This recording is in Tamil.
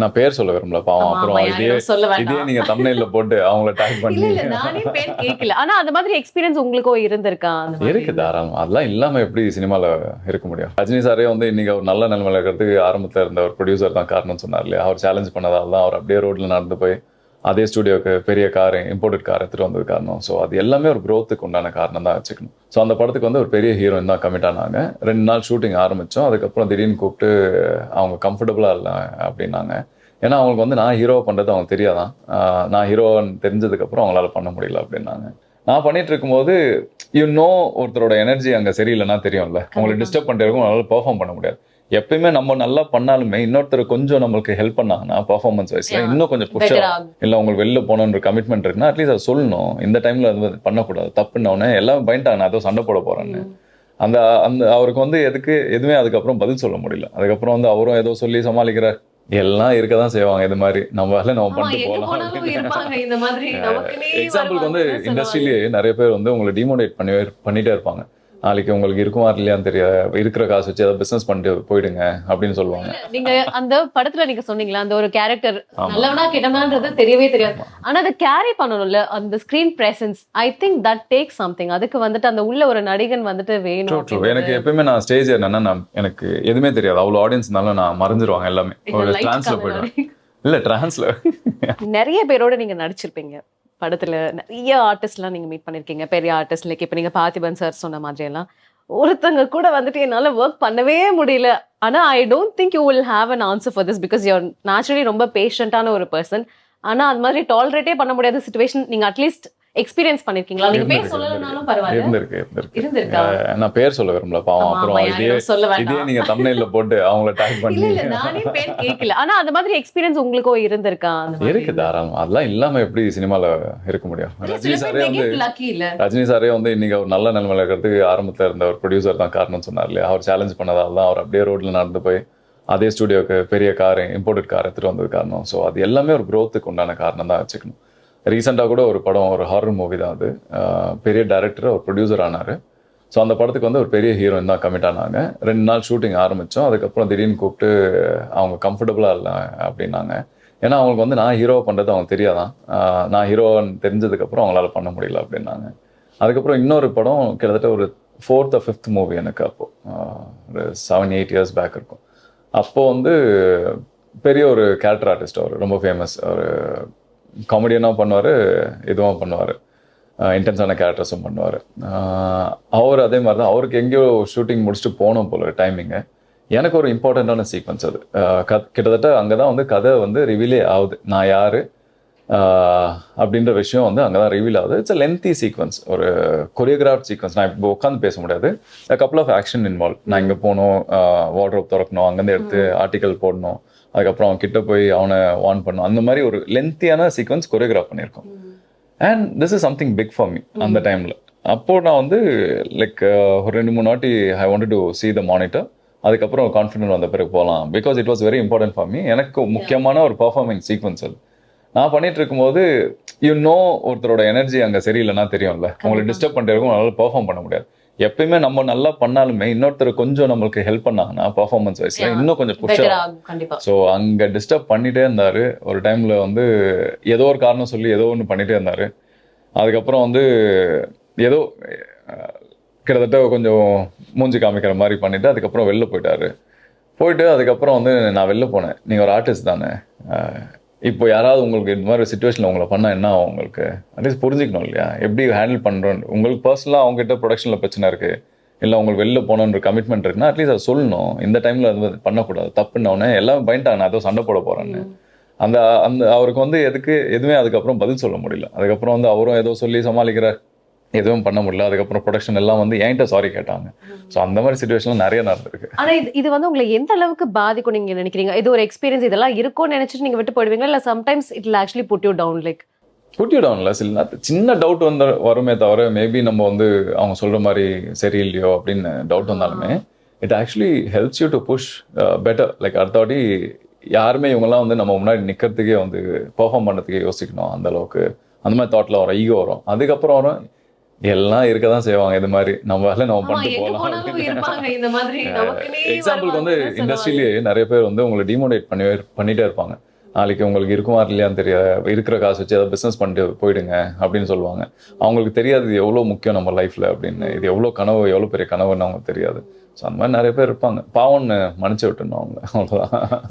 நான் பேர் சொல்ல விரும்பல பாவம். ஆமா, அப்புறம் ஆமா, இதே யாரையும் சொல்ல இதே வேண்டாம். நீங்க தம்ப்நெயில்ல போட்டு அவங்கள டாக் இல்ல, பண்ணி இல்ல, நானே பேர் கேட்கல. ஆனா அந்த மாதிரி எக்ஸ்பீரியன்ஸ் உங்களுக்கும் இருந்திருக்கா? அந்த மாதிரி இருக்கு தாராளமா. அதெல்லாம் இல்லாம எப்படி சினிமால இருக்க முடியும்? ரஜினி சாரே வந்து இன்னைக்கு ஒரு நல்ல நிலைமையில இருக்கிறதுக்கு ஆரம்பத்துல இருந்த ஒரு ப்ரொடியூசர் தான் காரணம்னு சொன்னார் இல்லையா? அவர் சேலஞ்ச் பண்ணதால தான் அவர் அப்படியே ரோட்ல நடந்து போய் அதே ஸ்டுடியோக்கு பெரிய கார், இம்போர்ட்டட் கார் எடுத்துட்டு வந்தது காரணம். ஸோ அது எல்லாமே ஒரு growth-க்கு உண்டான காரணம் தான் வச்சுக்கணும். ஸோ அந்த படத்துக்கு வந்து ஒரு பெரிய ஹீரோயின் தான் கமிட் ஆனாங்க. 2 நாள் ஷூட்டிங் ஆரம்பிச்சோம். அதுக்கப்புறம் திடீர்னு கூப்பிட்டு அவங்க கம்ஃபர்டபுளா இல்லை அப்படின்னாங்க. ஏன்னா அவங்களுக்கு வந்து நான் ஹீரோவா பண்றது அவங்களுக்கு தெரியாதான். நான் ஹீரோன்னு தெரிஞ்சதுக்கப்புறம் அவங்களால பண்ண முடியல அப்படின்னாங்க. நான் பண்ணிட்டு இருக்கும்போது ஒருத்தரோட எனர்ஜி அங்க சரியில்லைன்னா தெரியும்ல. உங்களை கண்டிப்பா. டிஸ்டர்ப் பண்ணிட்டு இருக்கும், உங்களால பெர்ஃபார்ம் பண்ண முடியாது. எப்பயுமே நம்ம நல்லா பண்ணாலுமே இன்னொருத்தர் கொஞ்சம் நம்மளுக்கு ஹெல்ப் பண்ணாங்கன்னா பெர்ஃபார்மன்ஸ் வைஸ்ல Yeah. இன்னும் கொஞ்சம் புஷ் Better ஆகும். ஆகும். இல்ல உங்களுக்கு வெளில போகணுன்ற கமிட்மெண்ட் இருக்குன்னா அட்லீஸ்ட் அதை சொல்லணும். இந்த டைம்ல அது பண்ணக்கூடாது, தப்புன்ன உடனே எல்லாரும் பயந்துட்டாங்க நான் ஏதோ சண்டை போட போறேன்னு. அந்த அந்த அவருக்கு வந்து எதுவுமே அதுக்கப்புறம் பதில் சொல்ல முடியல. அதுக்கப்புறம் வந்து அவரும் ஏதோ சொல்லி சமாளிக்கிறார். எல்லாம் இருக்கதான் செய்வாங்க இது மாதிரி. நம்ம வேலை நம்ம ஆமா, பண்ணிட்டு எங்க போகலாம் போனாலும் அப்படின்னு. இருப்பாங்க இந்த மாதிரி நமக்குன்னே எக்ஸாம்பிளுக்கு வந்து வருவாங்கன்னு சொல்லுவாங்க. இண்டஸ்ட்ரியிலேயே நிறைய பேர் வந்து உங்களை டிமோட்டிவேட் பண்ணிட்டே இருப்பாங்க. நாளைக்கு உங்களுக்கு இருக்குமா இல்லையான்னு தெரியாது, இருக்கிற காசு வச்சு ஏதாவது பிசினஸ் பண்ணிட்டு போயிடுங்க அப்படின்னு சொல்லுவாங்க. நீங்க அந்த படத்துல நீங்க சொன்னீங்களா அந்த ஒரு கேரக்டர் ஆமா. நல்லவனா கெட்டவனான்றது தெரியவே தெரியாது. ஆனா அதை கேரி பண்ணணும்ல அந்த screen presence. I think that take something. அதுக்கு வந்துட்டு அந்த உள்ள ஒரு நடிகன் வந்துட்டு வேணும். அப்படின்றது. எனக்கு எப்பயுமே நான் ஸ்டேஜ் என்னன்னா எனக்கு எதுவுமே தெரியாது. அவ்வளோ ஆடியன்ஸ்னால நான் மறைஞ்சிருவாங்க எல்லாமே. இந்த ஒரு light டிரான்ஸ்ல colour போயிடுவேன். இல்ல டிரான்ஸ்ல நிறைய பேரோட நீங்க நடிச்சிருப்பீங்க படத்துல. நிறைய ஆர்டிஸ்ட்லாம் நீங்க மீட் பண்ணிருக்கீங்க. பெரிய ஆர்டிஸ்ட் லைக் இப்ப நீங்க பார்த்திபன் சார் சொன்ன மாதிரி எல்லாம் ஒருத்தங்க கூட வந்துட்டு என்னால ஒர்க் பண்ணவே முடியல. ஆனா I don't think you will have an answer for this because you're naturally ரொம்ப பேஷண்டான ஒரு பர்சன். ஆனா அது மாதிரி டாலரேட்டே பண்ண முடியாத சுச்சுவேஷன் நீங்க அட்லீஸ்ட் எக்ஸ்பீரியன்ஸ் பண்ணிருக்கீங்களா? நீங்க பேர் சொல்லலனாலும் பரவாயில்ல. இருந்திருக்கு. இருந்திருக்கா? நான் பேர் சொல்ல விரும்பல பாவம். ஆமா, அப்புறம் ஆமா, இதே யாரையும் சொல்ல இதே வேண்டாம். நீங்க தம்ப்நெயில்ல போட்டு அவங்கள டாக் இல்ல, பண்ணி இல்ல, நானே பேர் கேட்கல. ஆனா அந்த மாதிரி எக்ஸ்பீரியன்ஸ் உங்களுக்கும் இருந்திருக்கா? அந்த மாதிரி இருக்கு தாராளமா. அதெல்லாம் இல்லாம எப்படி சினிமால இருக்க முடியும்? இல்ல, ரஜினி சில சாரே பேர் வந்து லக்கி இல்ல. ரஜினி சாரே வந்து இன்னைக்கு ஒரு நல்ல நிலைமையில இருக்கிறதுக்கு ஆரம்பத்துல இருந்த ஒரு ப்ரொடியூசர் தான் காரணம்னு சொன்னார் இல்லையா? அவர் சேலஞ்ச் பண்ணதால தான் அவர் அப்படியே ரோட்ல நடந்து போய் அதே ஸ்டுடியோக்கு பெரிய கார், இம்போர்ட்டட் கார் எடுத்துட்டு வந்தது காரணம். ஸோ அது எல்லாமே ஒரு growth-க்கு உண்டான காரணம் தான் வச்சுக்கணும். ரீசெண்டாக கூட ஒரு படம், ஒரு ஹாரர் மூவி தான் அது. பெரிய டைரக்டர், ஒரு ப்ரொடியூசர் ஆனார். ஸோ அந்த படத்துக்கு வந்து ஒரு பெரிய ஹீரோயின் தான் கமிட் ஆனாங்க. 2 நாள் ஷூட்டிங் ஆரம்பித்தோம். அதுக்கப்புறம் திடீர்னு கூப்பிட்டு அவங்க கம்ஃபர்டபுளாக இல்லை அப்படின்னாங்க. ஏன்னா அவங்களுக்கு வந்து நான் ஹீரோவை பண்ணுறது அவங்களுக்கு தெரியாதான். நான் ஹீரோன்னு தெரிஞ்சதுக்கப்புறம் அவங்களால பண்ண முடியல அப்படின்னாங்க. அதுக்கப்புறம் இன்னொரு படம் கிட்டத்தட்ட ஒரு 4th or 5th மூவி எனக்கு அப்போது ஒரு 7-8 இயர்ஸ் பேக் இருக்கும். அப்போது வந்து பெரிய ஒரு கேரக்டர் ஆர்டிஸ்ட், அவர் ரொம்ப ஃபேமஸ். அவர் காமெடியனாக பண்ணுவார், இதுவும் பண்ணுவார், இன்டென்ஸான கேரக்டர்ஸும் பண்ணுவார். அவர் அதே மாதிரி தான். அவருக்கு எங்கேயோ ஷூட்டிங் முடிச்சுட்டு போனோம் போல டைமிங்கு. எனக்கு ஒரு இம்பார்ட்டண்ட்டான சீக்வன்ஸ் அது. கிட்டத்தட்ட அங்கே தான் வந்து கதை வந்து ரிவீலே ஆகுது. நான் யார் அப்படின்ற விஷயம் வந்து அங்கே தான் ரிவீல் ஆகுது. இட்ஸ் அ லென்த்தி சீக்வன்ஸ், ஒரு கொரியோகிராஃப்ட் சீக்வன்ஸ். நான் இப்போ உட்காந்து பேச முடியாது. Couple of action involve. நான் இங்கே போகணும், வார்ட்ரோப் திறக்கணும், அங்கேருந்து எடுத்து ஆர்டிக்கல் போடணும், அதுக்கப்புறம் அவன் கிட்ட போய் அவனை வார்ன் பண்ணணும். அந்த மாதிரி ஒரு லென்த்தியான சீக்வன்ஸ் கொரியோகிராஃப் பண்ணியிருக்கோம். And this is something big for me அந்த டைமில். அப்போது நான் வந்து லைக் ஒரு 2-3 வாட்டி I wanted to see the monitor. அதுக்கப்புறம் கான்ஃபிடென்ட் வந்த பிறகு போகலாம். Because it was very important for me. எனக்கு முக்கியமான ஒரு பர்ஃபார்மிங் சீக்வன்ஸ் அது. நான் பண்ணிட்டு இருக்கும்போது ஒருத்தரோட எனர்ஜி அங்கே சரியில்லைன்னா தெரியும்ல. உங்களை டிஸ்டர்ப் பண்ணிட்டு இருக்கும், உங்களால் பெர்ஃபார்ம் பண்ண முடியாது. எப்பயுமே நம்ம நல்லா பண்ணாலுமே இன்னொருத்தர் கொஞ்சம் நம்மளுக்கு ஹெல்ப் பண்ணாங்கன்னா பெர்ஃபார்மன்ஸ் வைஸ்ல இன்னும் கொஞ்சம் புஷ் Better ஆகும். ஆகும், கண்டிப்பா. ஸோ அங்கே டிஸ்டர்ப் பண்ணிட்டே இருந்தார். ஒரு டைமில் வந்து ஏதோ ஒரு காரணம் சொல்லி ஏதோ ஒன்று பண்ணிட்டே இருந்தார். அதுக்கப்புறம் வந்து ஏதோ கிட்டத்தட்ட கொஞ்சம் மூஞ்சி காமிக்கிற மாதிரி பண்ணிவிட்டு அதுக்கப்புறம் வெளில போயிட்டு அதுக்கப்புறம் வந்து நான் வெளில போனேன். நீங்கள் ஒரு ஆர்டிஸ்ட் தானே, இப்போ யாராவது உங்களுக்கு இந்த மாதிரி சுச்சுவேஷனில் உங்களை பண்ணால் என்ன ஆகும்? உங்களுக்கு அட்லீஸ்ட் புரிஞ்சிக்கணும் இல்லையா, எப்படி ஹேண்டில் பண்ணுறோன்னு. உங்களுக்கு பர்சனலாக அவங்ககிட்ட ப்ரொடக்ஷனில் பிரச்சனை இருக்குது, இல்லை உங்களுக்கு வெளில போகணுன்ற கமிட்மெண்ட் இருக்குன்னா அட்லீஸ்ட் அதை சொல்லணும். இந்த டைமில் அது பண்ணக்கூடாது, தப்புன்னொடனே எல்லாமே பயந்துட்டாங்க நான் ஏதோ சண்டை போட போகிறேன்னு. அந்த அந்த அவருக்கு வந்து எதுவுமே அதுக்கப்புறம் பதில் சொல்ல முடியல. அதுக்கப்புறம் வந்து அவரும் ஏதோ சொல்லி சமாளிக்கிறார், எதுவும் பண்ண முடியல. அதுக்கப்புறம் ப்ரொடக்ஷன் எல்லாம் வந்து என்கிட்ட சாரி கேட்டாங்க. ஸோ அந்த மாதிரி சுச்சுவேஷன்லாம் நிறைய நடந்திருக்கு. ஆனா இது வந்து உங்களை எந்த அளவுக்கு பாதிக்கும் நீங்க நினைக்கிறீங்க? இது ஒரு எக்ஸ்பீரியன்ஸ், இதெல்லாம் இருக்கும்னு நினைச்சிட்டு நீங்க விட்டு போயிடுவீங்களா? இல்ல sometimes it will actually put you down like put you டவுன்ல சில சின்ன டவுட் வந்து வருமே தவிர, மேபி நம்ம வந்து அவங்க சொல்ற மாதிரி சரியில்லையோ அப்படின்னு டவுட் வந்தாலுமே it actually helps you to push better. Like அடுத்த வாட்டி யாருமே இவங்கெல்லாம் வந்து நம்ம முன்னாடி நிற்கிறதுக்கே வந்து பெர்ஃபார்ம் பண்ணுறதுக்கே யோசிக்கணும். அந்த அளவுக்கு அந்த மாதிரி தாட்டில் வரும், ஈகோ வரும். அதுக்கப்புறம் வரும் எல்லாம் இருக்க தான் செய்வாங்க இது மாதிரி. நம்ம வேலை நம்ம ஆமா, பண்ணிட்டு எங்க போகலாம் போனாலும் அப்படின்னு. இருப்பாங்க இந்த மாதிரி நமக்குன்னே எக்ஸாம்பிளுக்கு வந்து வருவாங்கன்னு சொல்லுவாங்க. இண்டஸ்ட்ரியிலேயே நிறைய பேர் வந்து உங்களை டிமோட்டிவேட் பண்ணிட்டே இருப்பாங்க. நாளைக்கு உங்களுக்கு இருக்குமா இல்லையான்னு தெரியாது, இருக்கிற காசு வச்சு ஏதாவது பிஸ்னஸ் பண்ணிட்டு போயிடுங்க அப்படின்னு சொல்லுவாங்க. அவங்களுக்கு தெரியாது இது எவ்வளோ முக்கியம் நம்ம லைஃப்ல அப்படின்னு, இது எவ்வளோ கனவு, எவ்வளோ பெரிய கனவுன்னு அவங்களுக்கு தெரியாது. ஸோ அந்த மாதிரி நிறைய பேர் இருப்பாங்க. பாவம்னு மன்னிச்சு விட்டுணும் அவங்க, அவ்வளோதான்.